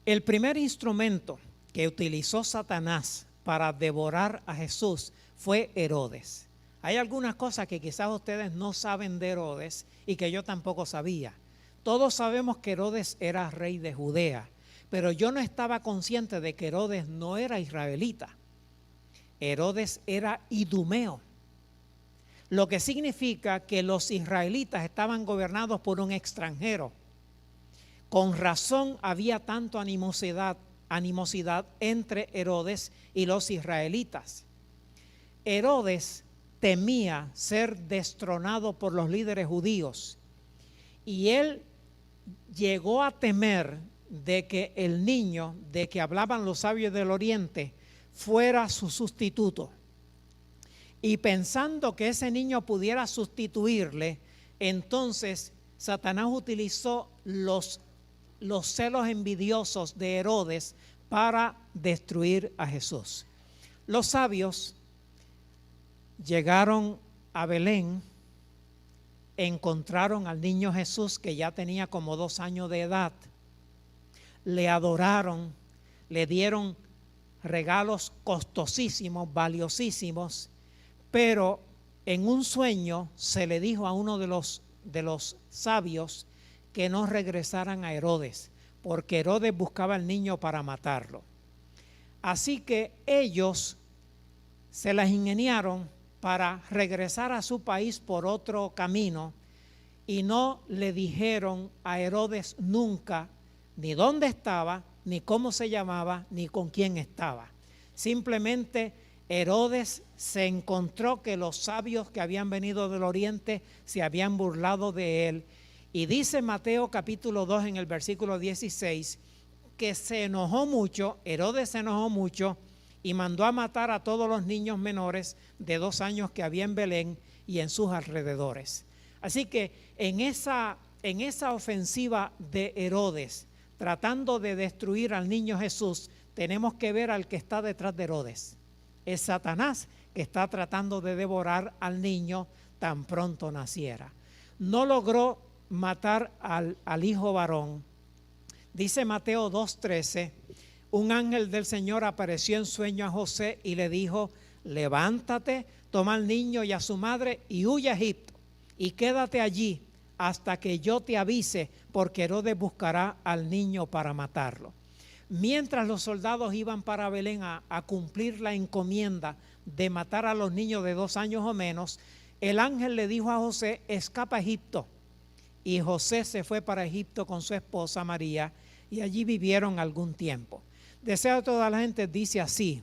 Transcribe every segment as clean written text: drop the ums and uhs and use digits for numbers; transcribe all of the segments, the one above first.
El primer instrumento que utilizó Satanás para devorar a Jesús fue Herodes. Hay algunas cosas que quizás ustedes no saben de Herodes y que yo tampoco sabía. Todos sabemos que Herodes era rey de Judea, pero yo no estaba consciente de que Herodes no era israelita. Herodes era idumeo, lo que significa que los israelitas estaban gobernados por un extranjero. Con razón había tanto animosidad entre Herodes y los israelitas. Herodes temía ser destronado por los líderes judíos y él llegó a temer de que el niño de que hablaban los sabios del oriente fuera su sustituto. Y pensando que ese niño pudiera sustituirle, entonces Satanás utilizó los celos envidiosos de Herodes para destruir a Jesús. Los sabios llegaron a Belén, encontraron al niño Jesús que ya tenía como 2 años de edad, le adoraron, le dieron regalos costosísimos, valiosísimos, pero en un sueño se le dijo a uno de los sabios que no regresaran a Herodes, porque Herodes buscaba al niño para matarlo. Así que ellos se las ingeniaron para regresar a su país por otro camino y no le dijeron a Herodes nunca ni dónde estaba, ni cómo se llamaba, ni con quién estaba. Simplemente Herodes se encontró que los sabios que habían venido del oriente se habían burlado de él. Y dice Mateo capítulo 2 en el versículo 16 que se enojó mucho, Herodes se enojó mucho y mandó a matar a todos los niños menores de 2 años que había en Belén y en sus alrededores. Así que en esa ofensiva de Herodes, tratando de destruir al niño Jesús, tenemos que ver al que está detrás de Herodes. Es Satanás que está tratando de devorar al niño tan pronto naciera. No logró matar al hijo varón. Dice Mateo 2:13, un ángel del Señor apareció en sueño a José y le dijo, levántate, toma al niño y a su madre y huye a Egipto y quédate allí hasta que yo te avise, porque Herodes buscará al niño para matarlo. Mientras los soldados iban para Belén a cumplir la encomienda de matar a los niños de 2 años o menos, el ángel le dijo a José, escapa a Egipto. Y José se fue para Egipto con su esposa María y allí vivieron algún tiempo. Deseo de toda la gente dice así,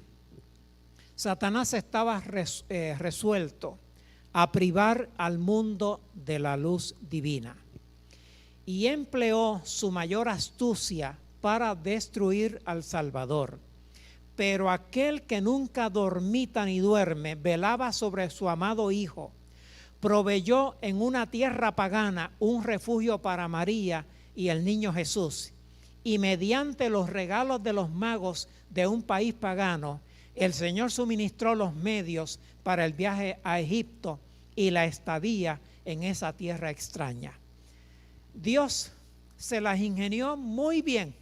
Satanás estaba resuelto a privar al mundo de la luz divina y empleó su mayor astucia para destruir al Salvador. Pero aquel que nunca dormita ni duerme, velaba sobre su amado Hijo, proveyó en una tierra pagana un refugio para María y el niño Jesús. Y mediante los regalos de los magos de un país pagano, el Señor suministró los medios para el viaje a Egipto y la estadía en esa tierra extraña. Dios se las ingenió muy bien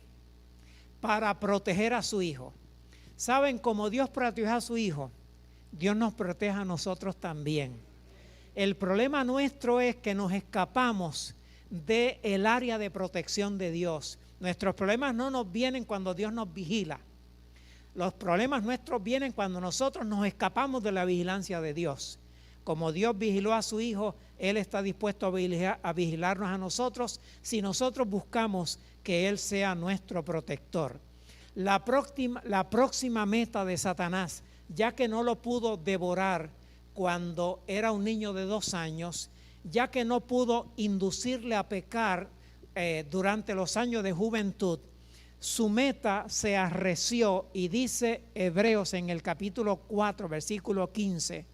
para proteger a su Hijo. ¿Saben cómo Dios protegió a su Hijo? Dios nos protege a nosotros también. El problema nuestro es que nos escapamos del área de protección de Dios. Nuestros problemas no nos vienen cuando Dios nos vigila. Los problemas nuestros vienen cuando nosotros nos escapamos de la vigilancia de Dios. Como Dios vigiló a su Hijo, Él está dispuesto a vigilarnos a nosotros si nosotros buscamos que Él sea nuestro protector. La próxima meta de Satanás, ya que no lo pudo devorar cuando era un niño de 2 años, ya que no pudo inducirle a pecar durante los años de juventud, su meta se arreció y dice Hebreos en el capítulo 4, versículo 15,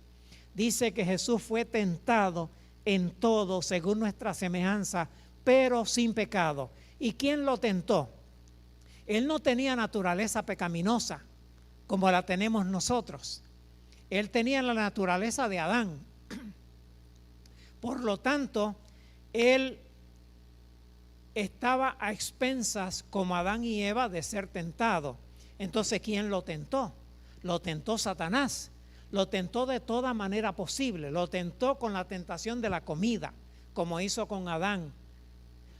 dice que Jesús fue tentado en todo según nuestra semejanza, pero sin pecado. ¿Y quién lo tentó? Él no tenía naturaleza pecaminosa como la tenemos nosotros. Él tenía la naturaleza de Adán. Por lo tanto, él estaba a expensas, como Adán y Eva, de ser tentado. Entonces, ¿quién lo tentó? Lo tentó Satanás. Lo tentó de toda manera posible. Lo tentó con la tentación de la comida, como hizo con Adán.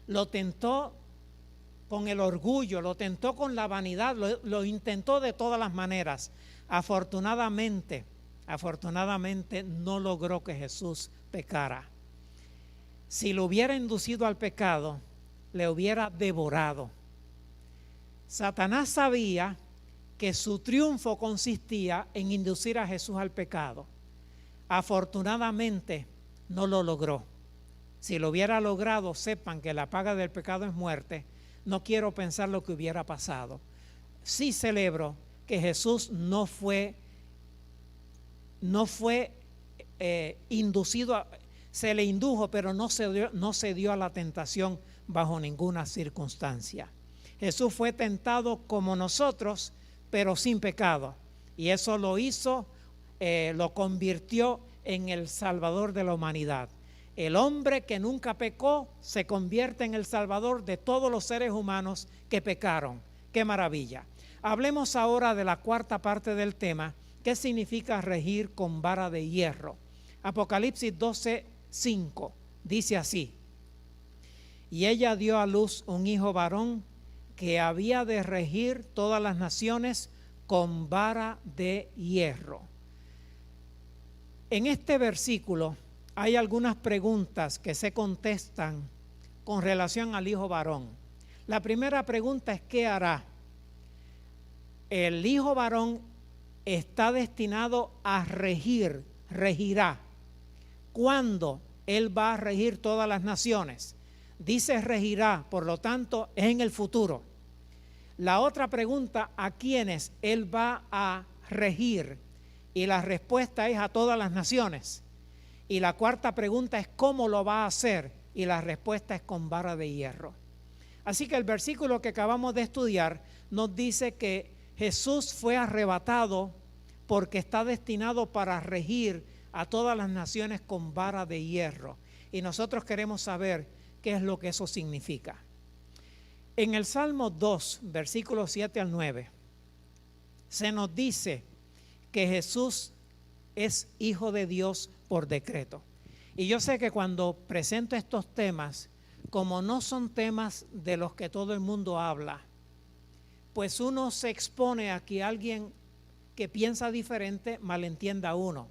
Lo tentó con el orgullo, lo tentó con la vanidad, lo intentó de todas las maneras. Afortunadamente no logró que Jesús pecara. Si lo hubiera inducido al pecado, le hubiera devorado. Satanás sabía que su triunfo consistía en inducir a Jesús al pecado. Afortunadamente no lo logró. Si lo hubiera logrado, sepan que la paga del pecado es muerte. No quiero pensar lo que hubiera pasado. Sí celebro que Jesús no fue inducido, se le indujo, pero no se dio a la tentación bajo ninguna circunstancia. Jesús fue tentado como nosotros, pero sin pecado. Y eso lo hizo, lo convirtió en el Salvador de la humanidad. El hombre que nunca pecó se convierte en el Salvador de todos los seres humanos que pecaron. ¡Qué maravilla! Hablemos ahora de la cuarta parte del tema. ¿Qué significa regir con vara de hierro? Apocalipsis 12:5 dice así: y ella dio a luz un hijo varón que había de regir todas las naciones con vara de hierro. En este versículo hay algunas preguntas que se contestan con relación al hijo varón. La primera pregunta es: ¿qué hará? El hijo varón está destinado a regir, regirá. ¿Cuándo él va a regir todas las naciones? Dice regirá, por lo tanto es en el futuro. La otra pregunta: ¿a quiénes él va a regir? Y la respuesta es: a todas las naciones. Y la cuarta pregunta es: ¿cómo lo va a hacer? Y la respuesta es: con vara de hierro. Así que el versículo que acabamos de estudiar nos dice que Jesús fue arrebatado porque está destinado para regir a todas las naciones con vara de hierro. Y nosotros queremos saber qué es lo que eso significa. En el Salmo 2, versículos 7 al 9, se nos dice que Jesús es hijo de Dios por decreto. Y yo sé que cuando presento estos temas, como no son temas de los que todo el mundo habla, pues uno se expone a que alguien que piensa diferente malentienda a uno.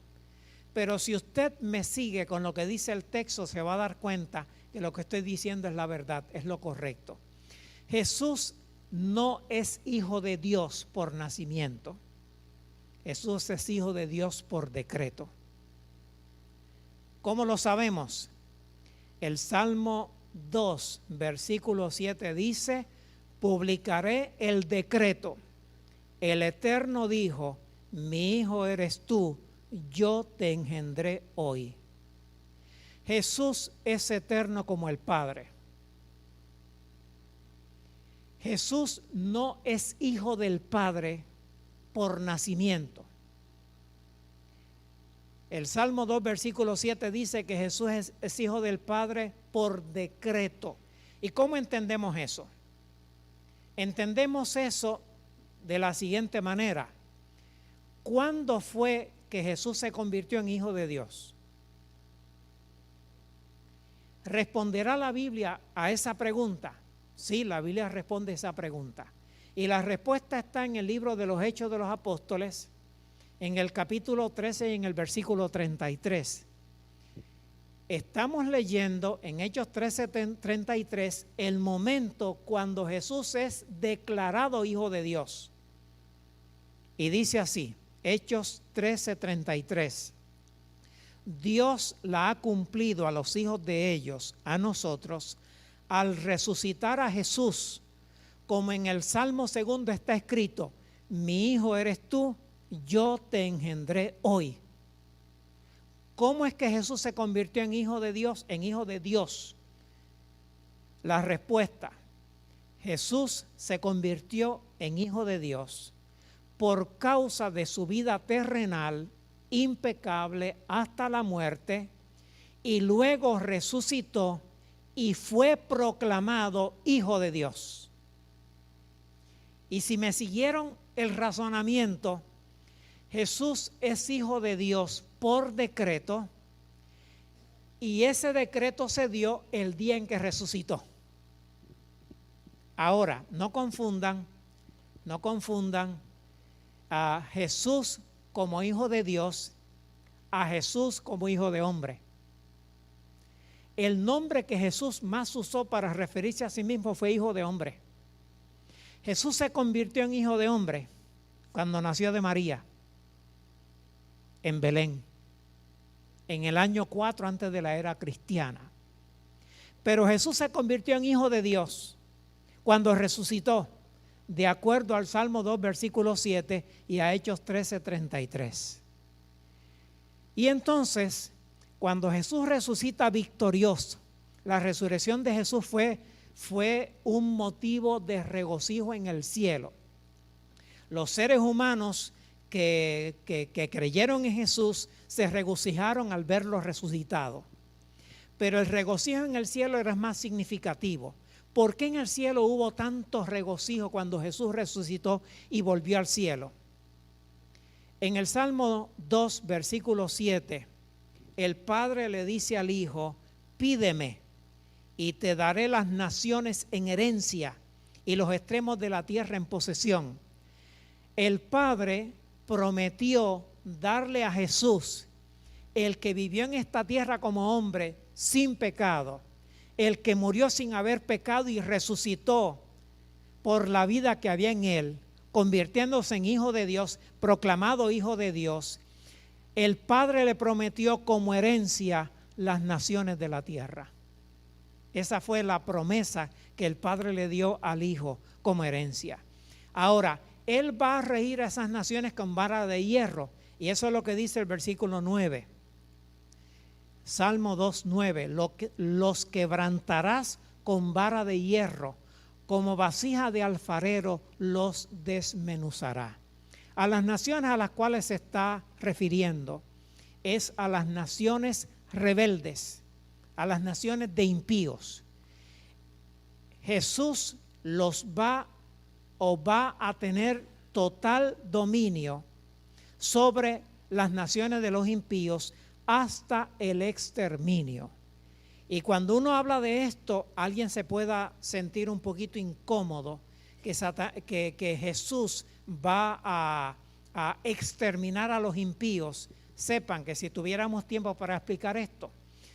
Pero si usted me sigue con lo que dice el texto, se va a dar cuenta que lo que estoy diciendo es la verdad, es lo correcto. Jesús no es hijo de Dios por nacimiento. Jesús es hijo de Dios por decreto. ¿Cómo lo sabemos? El Salmo 2, versículo 7 dice: publicaré el decreto. El Eterno dijo: mi hijo eres tú, yo te engendré hoy. Jesús es eterno como el Padre. Jesús no es hijo del Padre por nacimiento. El Salmo 2, versículo 7 dice que Jesús es hijo del Padre por decreto. ¿Y cómo entendemos eso? Entendemos eso de la siguiente manera. ¿Cuándo fue que Jesús se convirtió en hijo de Dios? ¿Responderá la Biblia a esa pregunta? Sí, la Biblia responde esa pregunta. Y la respuesta está en el libro de los Hechos de los Apóstoles, en el capítulo 13 y en el versículo 33. Estamos leyendo en Hechos 13:33 el momento cuando Jesús es declarado hijo de Dios. Y dice así, Hechos 13:33. Dios la ha cumplido a los hijos de ellos, a nosotros, al resucitar a Jesús, como en el Salmo 2 está escrito: mi hijo eres tú, yo te engendré hoy. ¿Cómo es que Jesús se convirtió en hijo de Dios? En hijo de Dios. La respuesta: Jesús se convirtió en hijo de Dios por causa de su vida terrenal impecable hasta la muerte, y luego resucitó y fue proclamado Hijo de Dios. Y si me siguieron el razonamiento, Jesús es Hijo de Dios por decreto, y ese decreto se dio el día en que resucitó. Ahora, no confundan a Jesús como Hijo de Dios a Jesús como Hijo de hombre. El nombre que Jesús más usó para referirse a sí mismo fue Hijo de hombre. Jesús se convirtió en Hijo de hombre cuando nació de María en Belén, en el año 4 antes de la era cristiana. Pero Jesús se convirtió en Hijo de Dios cuando resucitó, de acuerdo al Salmo 2, versículo 7 y a Hechos 13:33. Y entonces, cuando Jesús resucita victorioso, la resurrección de Jesús fue un motivo de regocijo en el cielo. Los seres humanos que creyeron en Jesús se regocijaron al verlo resucitado. Pero el regocijo en el cielo era más significativo. ¿Por qué en el cielo hubo tanto regocijo cuando Jesús resucitó y volvió al cielo? En el Salmo 2, versículo 7, el Padre le dice al Hijo: pídeme y te daré las naciones en herencia y los extremos de la tierra en posesión. El Padre prometió darle a Jesús, el que vivió en esta tierra como hombre sin pecado, el que murió sin haber pecado y resucitó por la vida que había en él, convirtiéndose en Hijo de Dios, proclamado Hijo de Dios. El Padre le prometió como herencia las naciones de la tierra. Esa fue la promesa que el Padre le dio al Hijo como herencia. Ahora, Él va a regir a esas naciones con vara de hierro, y eso es lo que dice el versículo 9. Salmo 2:9, los quebrantarás con vara de hierro, como vasija de alfarero los desmenuzará. A las naciones a las cuales se está refiriendo es a las naciones rebeldes, a las naciones de impíos. Jesús los va a tener total dominio sobre las naciones de los impíos hasta el exterminio. Y cuando uno habla de esto, alguien se pueda sentir un poquito incómodo que Jesús va a exterminar a los impíos. Sepan que si tuviéramos tiempo para explicar esto,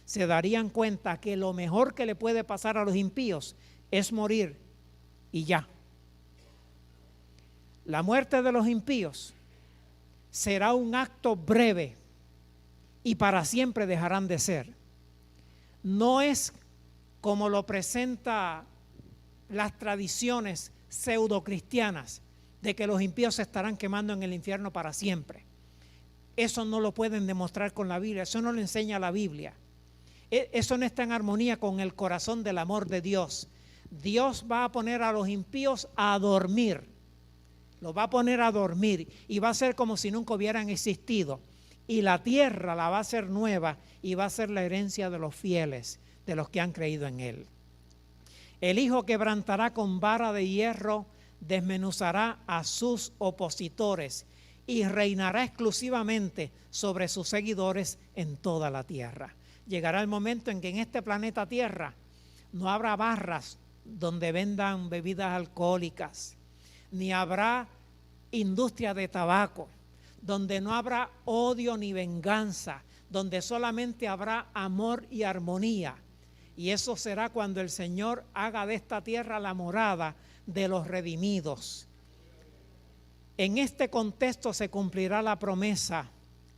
se darían cuenta que lo mejor que le puede pasar a los impíos es morir y ya. La muerte de los impíos será un acto breve y para siempre dejarán de ser. No es como lo presenta las tradiciones pseudocristianas de que los impíos se estarán quemando en el infierno para siempre. Eso no lo pueden demostrar con la Biblia, eso no lo enseña la Biblia. Eso no está en armonía con el corazón del amor de Dios. Dios va a poner a los impíos a dormir, los va a poner a dormir y va a ser como si nunca hubieran existido. Y la tierra la va a hacer nueva y va a ser la herencia de los fieles, de los que han creído en Él. El Hijo quebrantará con vara de hierro, desmenuzará a sus opositores y reinará exclusivamente sobre sus seguidores en toda la tierra. Llegará el momento en que en este planeta Tierra no habrá barras donde vendan bebidas alcohólicas, ni habrá industria de tabaco, donde no habrá odio ni venganza, donde solamente habrá amor y armonía. Y eso será cuando el Señor haga de esta tierra la morada de los redimidos. En este contexto se cumplirá la promesa,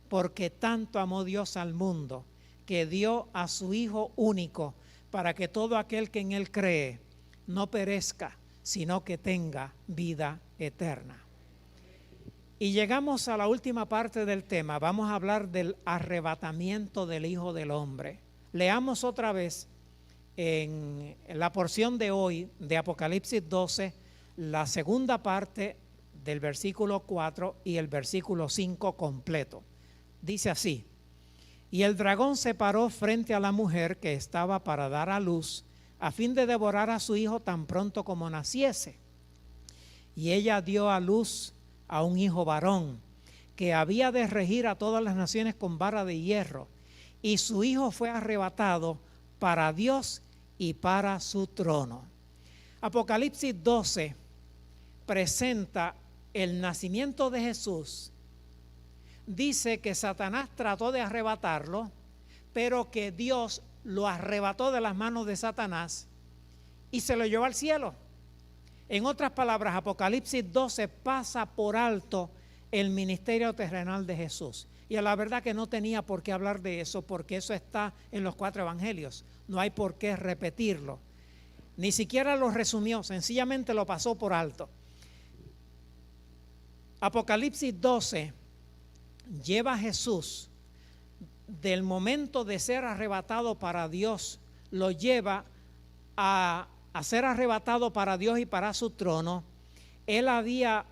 porque tanto amó Dios al mundo, que dio a su Hijo único, para que todo aquel que en Él cree no perezca, sino que tenga vida eterna. Y llegamos a la última parte del tema. Vamos a hablar del arrebatamiento del Hijo del Hombre. Leamos otra vez en la porción de hoy de Apocalipsis 12, la segunda parte del versículo 4 y el versículo 5 completo. Dice así: y el dragón se paró frente a la mujer que estaba para dar a luz a fin de devorar a su hijo tan pronto como naciese. Y ella dio a luz a un hijo varón, que había de regir a todas las naciones con vara de hierro. Y su hijo fue arrebatado para Dios y para su trono. Apocalipsis 12 presenta el nacimiento de Jesús. Dice que Satanás trató de arrebatarlo, pero que Dios lo arrebató de las manos de Satanás y se lo llevó al cielo. En otras palabras, Apocalipsis 12 pasa por alto el ministerio terrenal de Jesús. Y a la verdad que no tenía por qué hablar de eso, porque eso está en los 4 evangelios. No hay por qué repetirlo. Ni siquiera lo resumió, sencillamente lo pasó por alto. Apocalipsis 12 lleva a Jesús del momento de ser arrebatado para Dios, lo lleva a ser arrebatado para Dios y para su trono. Él había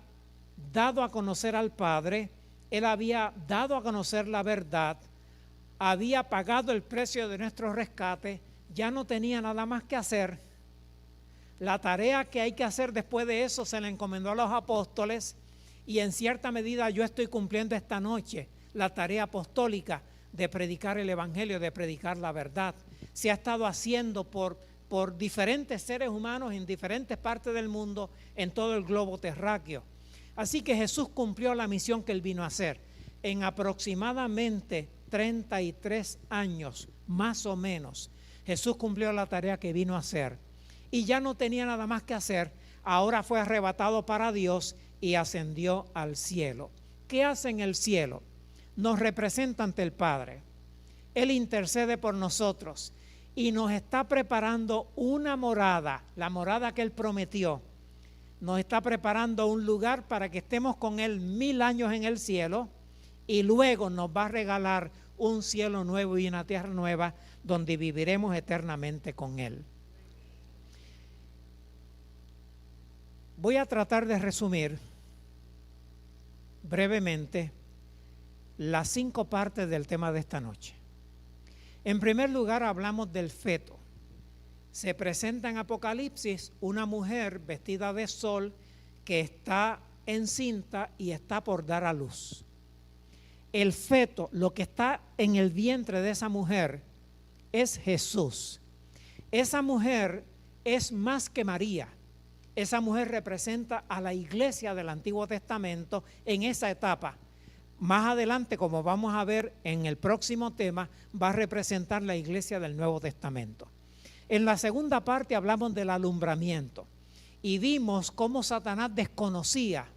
dado a conocer al Padre, él había dado a conocer la verdad, había pagado el precio de nuestro rescate, ya no tenía nada más que hacer. La tarea que hay que hacer después de eso se le encomendó a los apóstoles, y en cierta medida yo estoy cumpliendo esta noche la tarea apostólica de predicar el evangelio, de predicar la verdad. Se ha estado haciendo por diferentes seres humanos en diferentes partes del mundo, en todo el globo terráqueo. Así que Jesús cumplió la misión que él vino a hacer. En aproximadamente 33 años, más o menos, Jesús cumplió la tarea que vino a hacer. Y ya no tenía nada más que hacer. Ahora fue arrebatado para Dios y ascendió al cielo. ¿Qué hace en el cielo? Nos representa ante el Padre. Él intercede por nosotros y nos está preparando una morada, la morada que Él prometió. Nos está preparando un lugar para que estemos con Él 1000 años en el cielo, y luego nos va a regalar un cielo nuevo y una tierra nueva donde viviremos eternamente con Él. Voy a tratar de resumir brevemente las 5 partes del tema de esta noche. En primer lugar, hablamos del feto. Se presenta en Apocalipsis una mujer vestida de sol que está encinta y está por dar a luz. El feto, lo que está en el vientre de esa mujer, es Jesús. Esa mujer es más que María. Esa mujer representa a la iglesia del Antiguo Testamento en esa etapa. Más adelante, como vamos a ver en el próximo tema, va a representar la iglesia del Nuevo Testamento. En la segunda parte hablamos del alumbramiento y vimos cómo Satanás desconocía,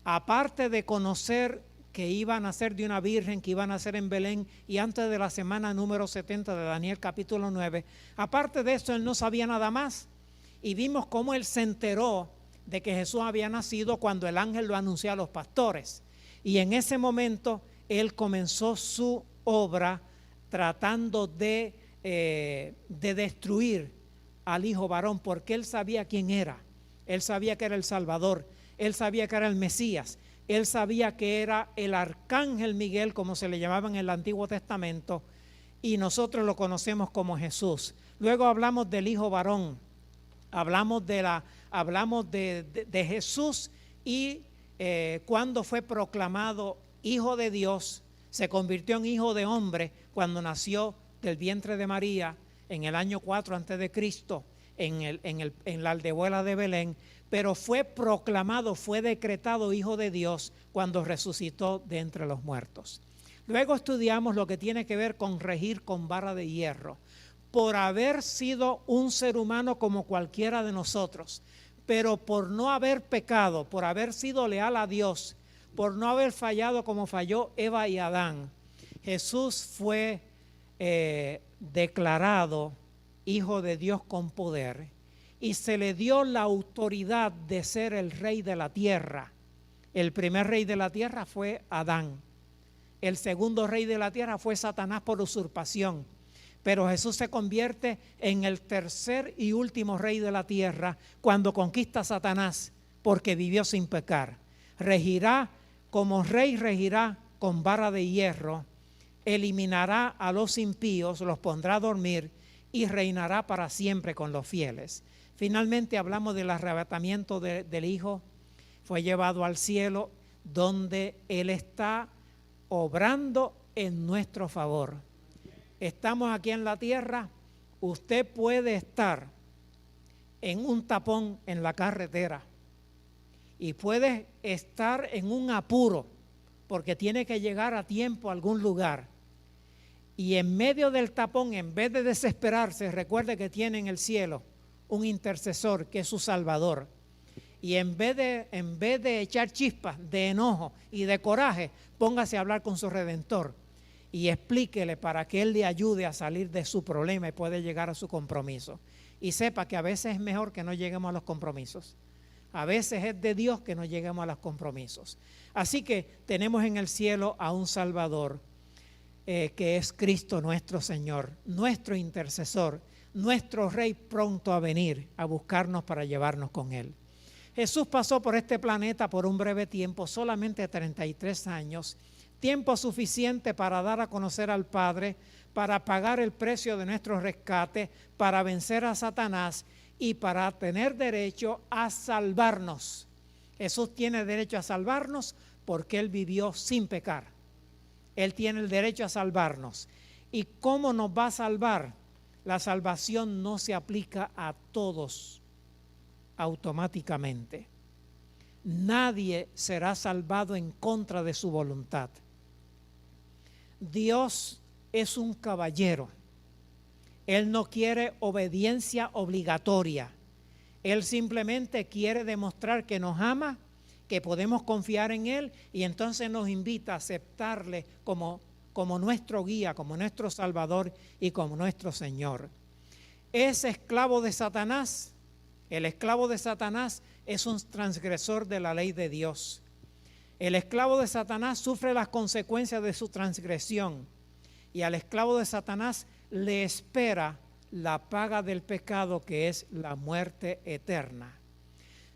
aparte de conocer que iba a nacer de una virgen, que iba a nacer en Belén, y antes de la semana número 70 de Daniel capítulo 9, aparte de eso él no sabía nada más. Y vimos cómo él se enteró de que Jesús había nacido cuando el ángel lo anunció a los pastores. Y en ese momento él comenzó su obra tratando de destruir al hijo varón, porque él sabía quién era. Él sabía que era el Salvador, él sabía que era el Mesías, él sabía que era el arcángel Miguel, como se le llamaba en el Antiguo Testamento, y nosotros lo conocemos como Jesús. Luego hablamos del hijo varón, hablamos de Jesús y cuando fue proclamado hijo de Dios, se convirtió en hijo de hombre cuando nació del vientre de María en el año 4 antes de Cristo, en la aldehuela de Belén, pero fue proclamado, fue decretado hijo de Dios cuando resucitó de entre los muertos. Luego estudiamos lo que tiene que ver con regir con vara de hierro, por haber sido un ser humano como cualquiera de nosotros, pero por no haber pecado, por haber sido leal a Dios, por no haber fallado como falló Eva y Adán, Jesús fue declarado hijo de Dios con poder y se le dio la autoridad de ser el rey de la tierra. El primer rey de la tierra fue Adán. El segundo rey de la tierra fue Satanás por usurpación. Pero Jesús se convierte en el tercer y último rey de la tierra cuando conquista a Satanás, porque vivió sin pecar. Regirá como rey, regirá con vara de hierro, eliminará a los impíos, los pondrá a dormir y reinará para siempre con los fieles. Finalmente hablamos del arrebatamiento del Hijo. Fue llevado al cielo, donde Él está obrando en nuestro favor. Estamos aquí en la tierra. Usted puede estar en un tapón en la carretera y puede estar en un apuro porque tiene que llegar a tiempo a algún lugar. Y en medio del tapón, en vez de desesperarse, recuerde que tiene en el cielo un intercesor que es su Salvador. Y en vez de echar chispas de enojo y de coraje, póngase a hablar con su Redentor y explíquele para que Él le ayude a salir de su problema y pueda llegar a su compromiso. Y sepa que a veces es mejor que no lleguemos a los compromisos. A veces es de Dios que no lleguemos a los compromisos. Así que tenemos en el cielo a un Salvador, que es Cristo nuestro Señor, nuestro intercesor, nuestro Rey pronto a venir a buscarnos para llevarnos con Él. Jesús pasó por este planeta por un breve tiempo, solamente 33 años, tiempo suficiente para dar a conocer al Padre, para pagar el precio de nuestro rescate, para vencer a Satanás y para tener derecho a salvarnos. Jesús tiene derecho a salvarnos porque Él vivió sin pecar. Él tiene el derecho a salvarnos. ¿Y cómo nos va a salvar? La salvación no se aplica a todos automáticamente. Nadie será salvado en contra de su voluntad. Dios es un caballero. Él no quiere obediencia obligatoria. Él simplemente quiere demostrar que nos ama, que podemos confiar en Él, y entonces nos invita a aceptarle como nuestro guía, como nuestro Salvador y como nuestro Señor. Es esclavo de Satanás. El esclavo de Satanás es un transgresor de la ley de Dios. El esclavo de Satanás sufre las consecuencias de su transgresión, y al esclavo de Satanás le espera la paga del pecado, que es la muerte eterna.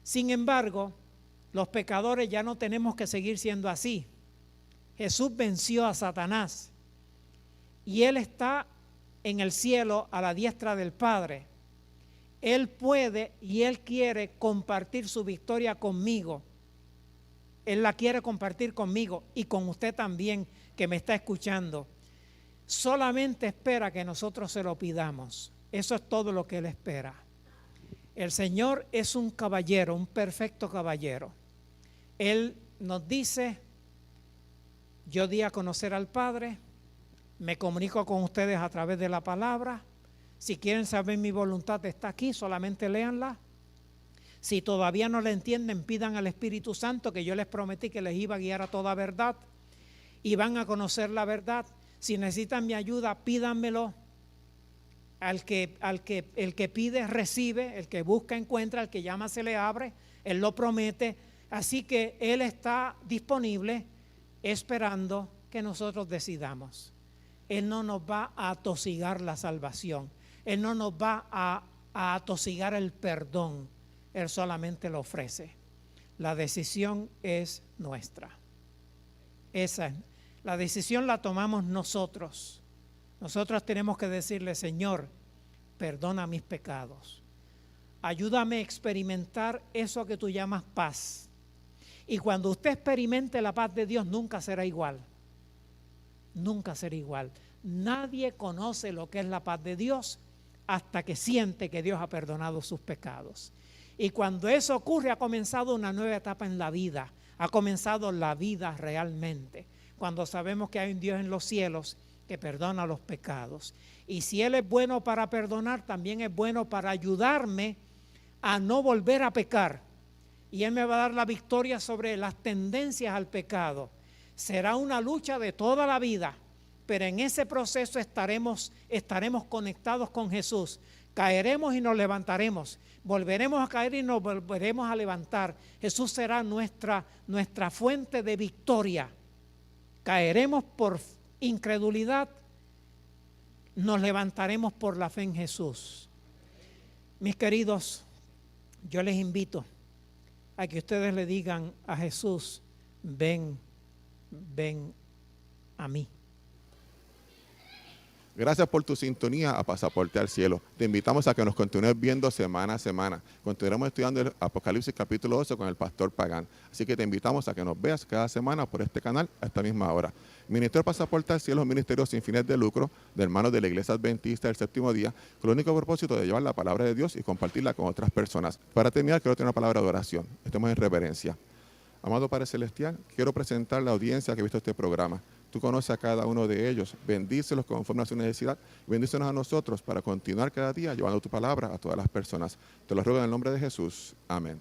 Sin embargo, los pecadores ya no tenemos que seguir siendo así. Jesús venció a Satanás y Él está en el cielo a la diestra del Padre. Él puede y Él quiere compartir su victoria conmigo. Él la quiere compartir conmigo y con usted también, que me está escuchando. Solamente espera que nosotros se lo pidamos. Eso es todo lo que Él espera. El Señor es un caballero, un perfecto caballero. Él nos dice: yo di a conocer al Padre, me comunico con ustedes a través de la palabra. Si quieren saber mi voluntad, está aquí, solamente léanla. Si todavía no la entienden, pidan al Espíritu Santo, que yo les prometí que les iba a guiar a toda verdad, y van a conocer la verdad. Si necesitan mi ayuda, pídanmelo. El que pide recibe, el que busca encuentra, el que llama se le abre. Él lo promete. Así que Él está disponible, esperando que nosotros decidamos. Él no nos va a atosigar la salvación. Él no nos va a atosigar el perdón. Él solamente lo ofrece. La decisión es nuestra. La decisión la tomamos nosotros. Nosotros tenemos que decirle: Señor, perdona mis pecados. Ayúdame a experimentar eso que tú llamas paz. Y cuando usted experimente la paz de Dios, nunca será igual. Nunca será igual. Nadie conoce lo que es la paz de Dios hasta que siente que Dios ha perdonado sus pecados. Y cuando eso ocurre, ha comenzado una nueva etapa en la vida. Ha comenzado la vida realmente. Cuando sabemos que hay un Dios en los cielos que perdona los pecados. Y si Él es bueno para perdonar, también es bueno para ayudarme a no volver a pecar. Y Él me va a dar la victoria sobre las tendencias al pecado. Será una lucha de toda la vida, pero en ese proceso estaremos conectados con Jesús. Caeremos y nos levantaremos. Volveremos a caer y nos volveremos a levantar. Jesús será nuestra fuente de victoria. Caeremos por incredulidad, nos levantaremos por la fe en Jesús. Mis queridos, yo les invito a que ustedes le digan a Jesús: ven a mí. Gracias por tu sintonía a Pasaporte al Cielo. Te invitamos a que nos continúes viendo semana a semana. Continuaremos estudiando el Apocalipsis capítulo 12 con el pastor Pagán. Así que te invitamos a que nos veas cada semana por este canal a esta misma hora. Ministerio Pasaporte al Cielo es un ministerio sin fines de lucro de hermanos de la Iglesia Adventista del Séptimo Día, con el único propósito de llevar la palabra de Dios y compartirla con otras personas. Para terminar, quiero tener una palabra de oración. Estemos en reverencia. Amado Padre Celestial, quiero presentar la audiencia que ha visto este programa. Tú conoces a cada uno de ellos, bendícelos conforme a su necesidad, y bendícenos a nosotros para continuar cada día llevando tu palabra a todas las personas. Te lo ruego en el nombre de Jesús. Amén.